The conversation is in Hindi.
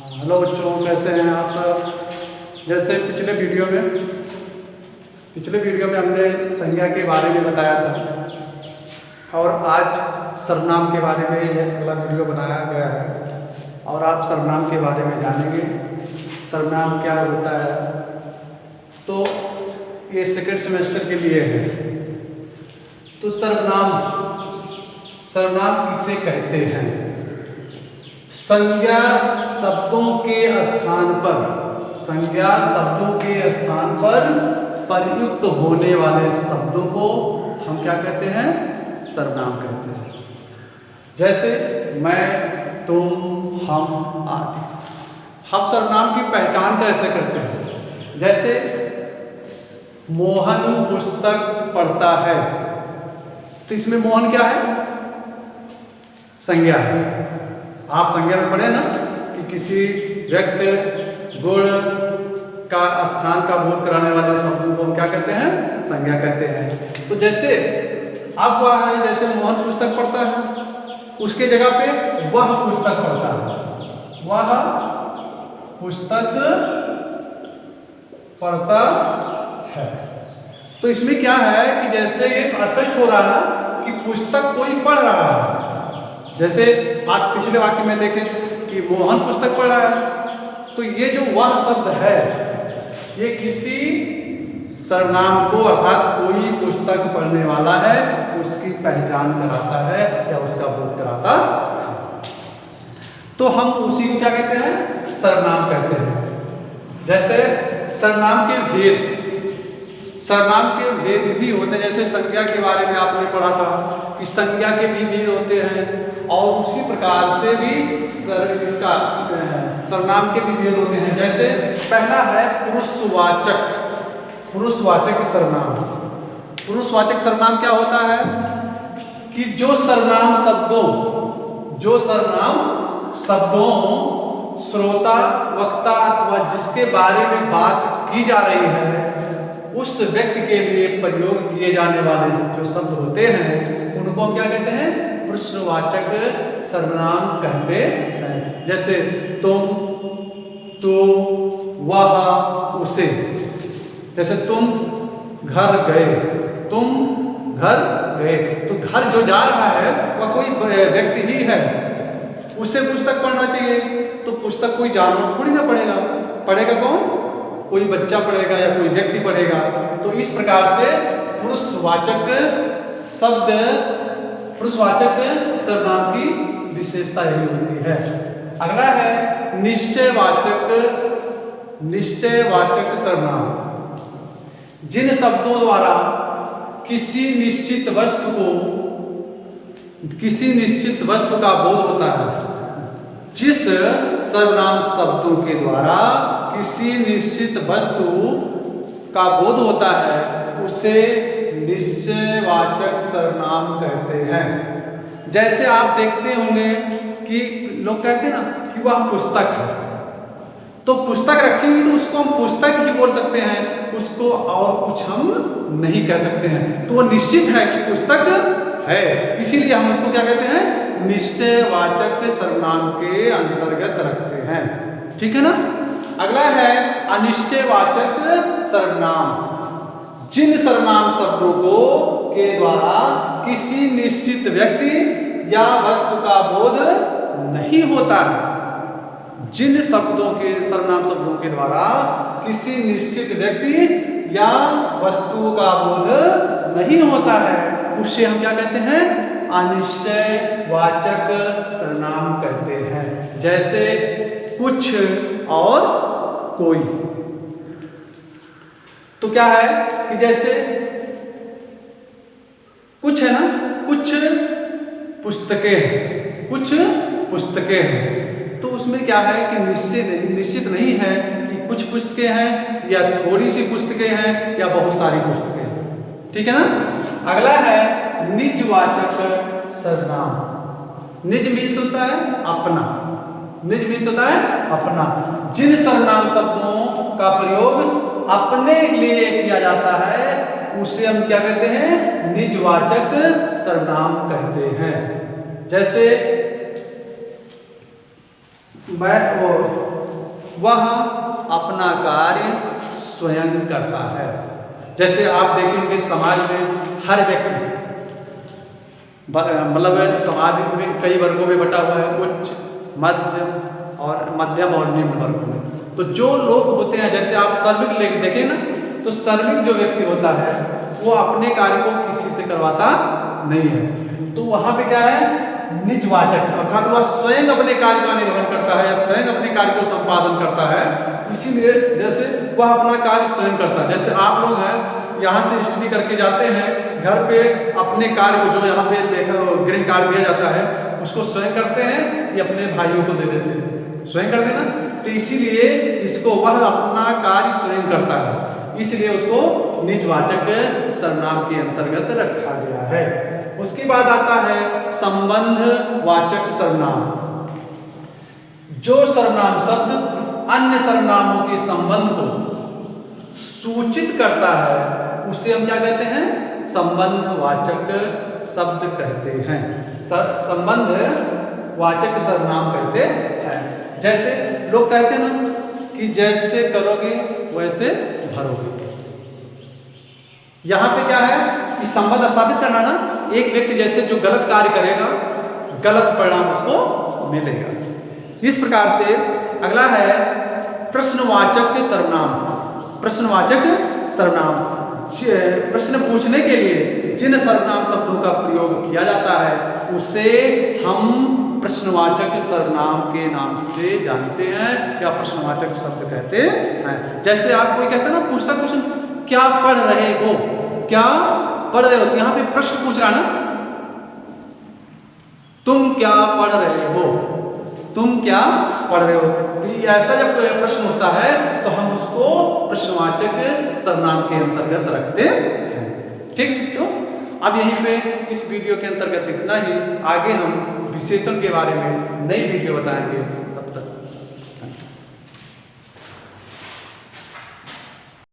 हेलो बच्चों, कैसे हैं आप सब। जैसे पिछले वीडियो में हमने संज्ञा के बारे में बताया था और आज सर्वनाम के बारे में यह अगला वीडियो बनाया गया है और आप सर्वनाम के बारे में जानेंगे। सर्वनाम क्या होता है, तो ये सेकेंड सेमेस्टर के लिए है। तो सर्वनाम किसे कहते हैं? संज्ञा शब्दों के स्थान पर प्रयुक्त होने वाले शब्दों को हम क्या कहते हैं? सर्वनाम कहते हैं। जैसे मैं, तुम, हम आदि। हम सर्वनाम की पहचान कैसे करते हैं? जैसे मोहन पुस्तक पढ़ता है, तो इसमें मोहन क्या है? संज्ञा है। आप संज्ञा में पढ़े ना कि किसी व्यक्ति गुण का स्थान का बोध कराने वाले शब्दों को हम क्या कहते हैं? संज्ञा कहते हैं। तो जैसे अब वह है, जैसे मोहन पुस्तक पढ़ता है, उसके जगह पे वह पुस्तक पढ़ता है, वह पुस्तक पढ़ता है। तो इसमें क्या है कि जैसे ये स्पष्ट हो रहा है ना कि पुस्तक कोई पढ़ रहा है। जैसे आप पिछले वाक्य में देखें कि मोहन पुस्तक पढ़ रहा है, तो ये जो वह शब्द है ये किसी सर्वनाम को अर्थात कोई पुस्तक पढ़ने वाला है उसकी पहचान कराता है या उसका बोध कराता है। तो हम उसी को क्या कहते हैं? सर्वनाम कहते हैं। जैसे सर्वनाम के भेद भी होते हैं। जैसे संज्ञा के बारे में आपने पढ़ा था कि संज्ञा के भी भेद होते हैं और उसी प्रकार से भी इसका सर्वनाम के भी भेद होते हैं। जैसे पहला है पुरुषवाचक सर्वनाम। पुरुषवाचक सर्वनाम क्या होता है कि जो सर्वनाम शब्दों श्रोता, वक्ता अथवा जिसके बारे में बात की जा रही है उस व्यक्ति के लिए प्रयोग किए जाने वाले जो शब्द होते हैं उनको हम क्या कहते हैं? पुरुषवाचक सर्वनाम कहते हैं। जैसे तुम, तो, वह, उसे। जैसे तुम घर गए, तो घर जो जा रहा है वह कोई व्यक्ति ही है, उसे पुस्तक पढ़ना चाहिए। तो पुस्तक कोई जानवर थोड़ी ना पढ़ेगा कौन? कोई बच्चा पढ़ेगा या कोई व्यक्ति पढ़ेगा। तो इस प्रकार से पुरुषवाचक सर्वनाम की विशेषता यही होती है। अगला है निश्चयवाचक सर्वनाम। जिन शब्दों द्वारा किसी निश्चित वस्तु का बोध होता है, जिस सर्वनाम शब्दों के द्वारा किसी निश्चित वस्तु का बोध होता है उसे निश्चयवाचक सर्वनाम कहते हैं। जैसे आप देखते होंगे कि लोग कहते हैं ना कि वह पुस्तक है, तो पुस्तक रखी हुई तो उसको हम पुस्तक ही बोल सकते हैं, उसको और कुछ हम नहीं कह सकते हैं। तो वो निश्चित है कि पुस्तक है, इसीलिए हम उसको क्या कहते हैं? निश्चयवाचक सर्वनाम के अंतर्गत रखते हैं। ठीक है ना। अगला है अनिश्चयवाचक सर्वनाम। जिन सर्वनाम शब्दों के द्वारा किसी निश्चित व्यक्ति या वस्तु का बोध नहीं होता है, जिन सर्वनाम शब्दों के द्वारा किसी निश्चित व्यक्ति या वस्तु का बोध नहीं होता है उसे हम क्या कहते हैं? अनिश्चयवाचक सर्वनाम कहते हैं। जैसे कुछ और कोई। तो क्या है कि जैसे कुछ है ना, कुछ पुस्तकें हैं, तो उसमें क्या है कि निश्चित नहीं है कि कुछ पुस्तकें हैं या थोड़ी सी पुस्तकें हैं या बहुत सारी पुस्तकें हैं। ठीक है ना। अगला है निजवाचक सर्वनाम। निज मीन्स होता है अपना। जिन सर्वनाम शब्दों का प्रयोग अपने लिए किया जाता है उसे हम क्या कहते हैं? निजवाचक सर्वनाम कहते हैं। जैसे मैं वह अपना कार्य स्वयं करता है। जैसे आप देखेंगे समाज में हर व्यक्ति, मतलब समाज में कई वर्गों में बटा हुआ है, उच्च, मध्यम और निम्न वर्गों में। तो जो लोग होते हैं, जैसे आप सर्विक लेके देखें ना, तो सर्विक जो व्यक्ति होता है वो अपने कार्य को किसी से करवाता नहीं है। तो वहाँ पे क्या है, निजवाचक, अर्थात वह स्वयं अपने कार्य का निर्वहन करता है या स्वयं अपने कार्य को संपादन करता है। इसीलिए जैसे वह अपना कार्य स्वयं करता है। जैसे आप लोग हैं, यहाँ से स्टडी करके जाते हैं, घर पे अपने कार्य को जो यहाँ पे देखा गृह कार्य दिया जाता है उसको स्वयं करते हैं कि अपने भाइयों को दे देते हैं, स्वयं कर देना। तो इसीलिए इसको वह अपना कार्य स्वयं करता है, इसलिए उसको निजवाचक सर्वनाम के अंतर्गत रखा गया है। उसके बाद आता है संबंध वाचक सर्वनाम। जो सर्वनाम शब्द अन्य सर्वनामों के संबंध को सूचित करता है उसे हम क्या कहते हैं, संबंध वाचक शब्द कहते हैं, संबंध वाचक सर्वनाम कहते हैं। जैसे लोग कहते हैं ना कि जैसे करोगे वैसे भरोगे। यहाँ पे क्या है कि संबंध स्थापित करना ना, एक व्यक्ति जैसे जो गलत कार्य करेगा गलत परिणाम उसको मिलेगा। इस प्रकार से अगला है प्रश्नवाचक सर्वनाम। प्रश्नवाचक सर्वनाम, प्रश्न पूछने के लिए जिन सर्वनाम शब्दों का प्रयोग किया जाता है उसे हम प्रश्नवाचक सर्वनाम के नाम से जानते हैं या प्रश्नवाचक शब्द कहते हैं। जैसे आप कोई कहते हैं ना, पूछता क्वेश्चन, क्या पढ़ रहे हो, क्या पढ़ रहे हो, तो यहाँ पे प्रश्न पूछ रहा ना, तुम क्या पढ़ रहे हो, तुम क्या पढ़ रहे हो। तो ऐसा जब प्रश्न उठता है तो हम उसको प्रश्नवाचक सर्वनाम के अंतर्गत रखते हैं। ठीक, तो अब यहीं पे इस वीडियो के अंतर्गत इतना ही। आगे हम विशेषण के बारे में नई वीडियो बताएंगे।